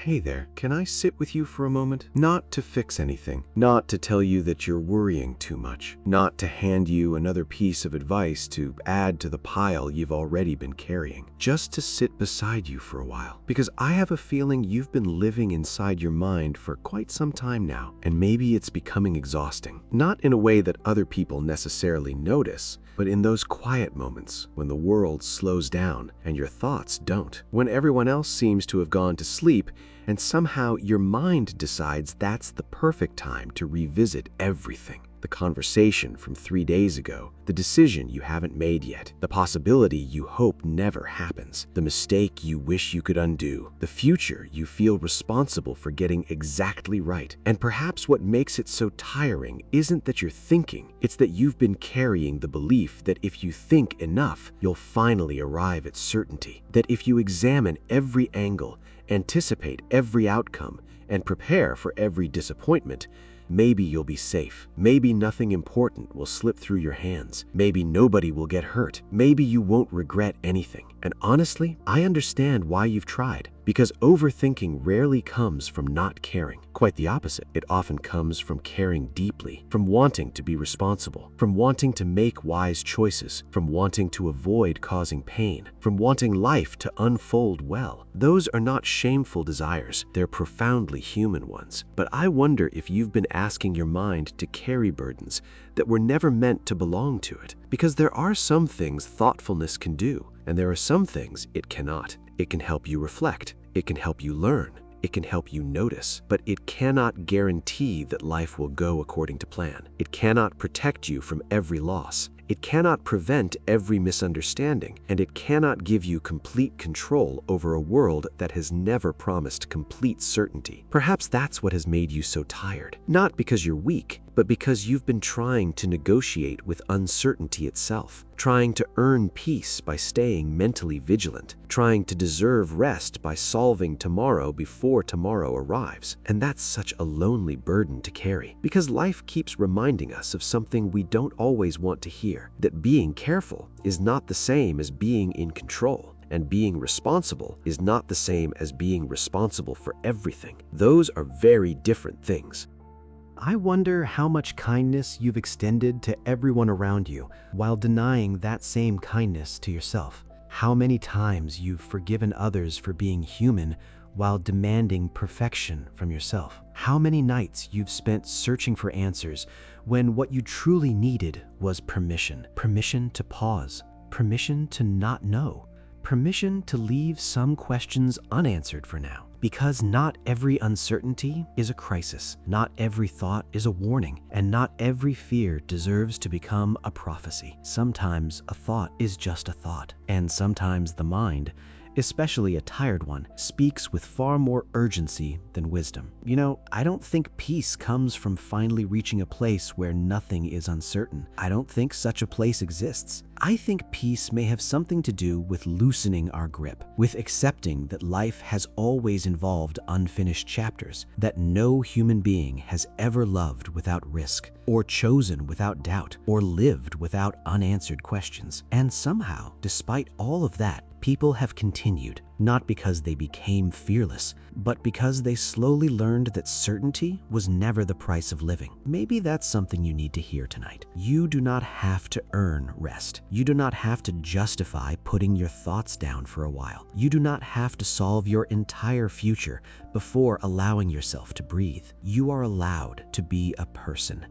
Hey there, can I sit with you for a moment? Not to fix anything, not to tell you that you're worrying too much, not to hand you another piece of advice to add to the pile you've already been carrying, just to sit beside you for a while. Because I have a feeling you've been living inside your mind for quite some time now, and maybe it's becoming exhausting. Not in a way that other people necessarily notice, but in those quiet moments when the world slows down and your thoughts don't, when everyone else seems to have gone to sleep and somehow your mind decides that's the perfect time to revisit everything. The conversation from 3 days ago, the decision you haven't made yet, the possibility you hope never happens, the mistake you wish you could undo, the future you feel responsible for getting exactly right. And perhaps what makes it so tiring isn't that you're thinking, it's that you've been carrying the belief that if you think enough, you'll finally arrive at certainty. That if you examine every angle, anticipate every outcome, and prepare for every disappointment, maybe you'll be safe. Maybe nothing important will slip through your hands. Maybe nobody will get hurt. Maybe you won't regret anything. And honestly, I understand why you've tried. Because overthinking rarely comes from not caring. Quite the opposite. It often comes from caring deeply, from wanting to be responsible, from wanting to make wise choices, from wanting to avoid causing pain, from wanting life to unfold well. Those are not shameful desires. They're profoundly human ones. But I wonder if you've been asking your mind to carry burdens that were never meant to belong to it. Because there are some things thoughtfulness can do, and there are some things it cannot. It can help you reflect. It can help you learn. It can help you notice. But it cannot guarantee that life will go according to plan. It cannot protect you from every loss. It cannot prevent every misunderstanding, and it cannot give you complete control over a world that has never promised complete certainty. Perhaps that's what has made you so tired. Not because you're weak, but because you've been trying to negotiate with uncertainty itself, trying to earn peace by staying mentally vigilant, trying to deserve rest by solving tomorrow before tomorrow arrives. And that's such a lonely burden to carry, because life keeps reminding us of something we don't always want to hear, that being careful is not the same as being in control. And being responsible is not the same as being responsible for everything. Those are very different things. I wonder how much kindness you've extended to everyone around you while denying that same kindness to yourself. How many times you've forgiven others for being human while demanding perfection from yourself. How many nights you've spent searching for answers when what you truly needed was permission. Permission to pause. Permission to not know. Permission to leave some questions unanswered for now. Because not every uncertainty is a crisis, not every thought is a warning, and not every fear deserves to become a prophecy. Sometimes a thought is just a thought, and sometimes the mind, especially a tired one, speaks with far more urgency than wisdom. You know, I don't think peace comes from finally reaching a place where nothing is uncertain. I don't think such a place exists. I think peace may have something to do with loosening our grip, with accepting that life has always involved unfinished chapters, that no human being has ever loved without risk, or chosen without doubt, or lived without unanswered questions. And somehow, despite all of that, people have continued, not because they became fearless, but because they slowly learned that certainty was never the price of living. Maybe that's something you need to hear tonight. You do not have to earn rest. You do not have to justify putting your thoughts down for a while. You do not have to solve your entire future before allowing yourself to breathe. You are allowed to be a person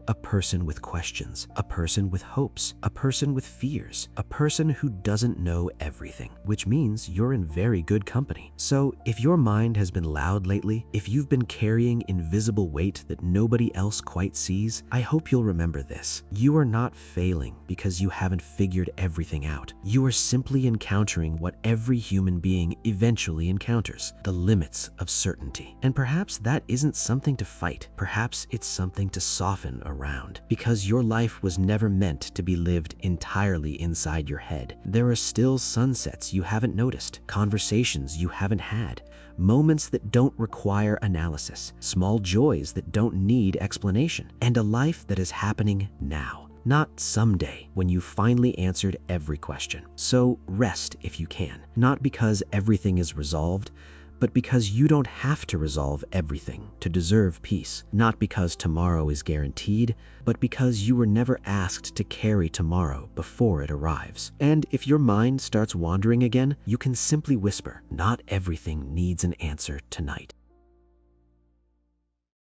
with questions, a person with hopes, a person with fears, a person who doesn't know everything, which means you're in very good company. So if your mind has been loud lately, if you've been carrying invisible weight that nobody else quite sees, I hope you'll remember this. You are not failing because you haven't figured everything out. You are simply encountering what every human being eventually encounters, the limits of certainty. And perhaps that isn't something to fight. Perhaps it's something to soften around, because your life was never meant to be lived entirely inside your head. There are still sunsets you haven't noticed, conversations you haven't had, moments that don't require analysis, small joys that don't need explanation, and a life that is happening now, not someday when you finally answered every question. So rest if you can, not because everything is resolved, but because you don't have to resolve everything to deserve peace. Not because tomorrow is guaranteed, but because you were never asked to carry tomorrow before it arrives. And if your mind starts wandering again, you can simply whisper, "Not everything needs an answer tonight."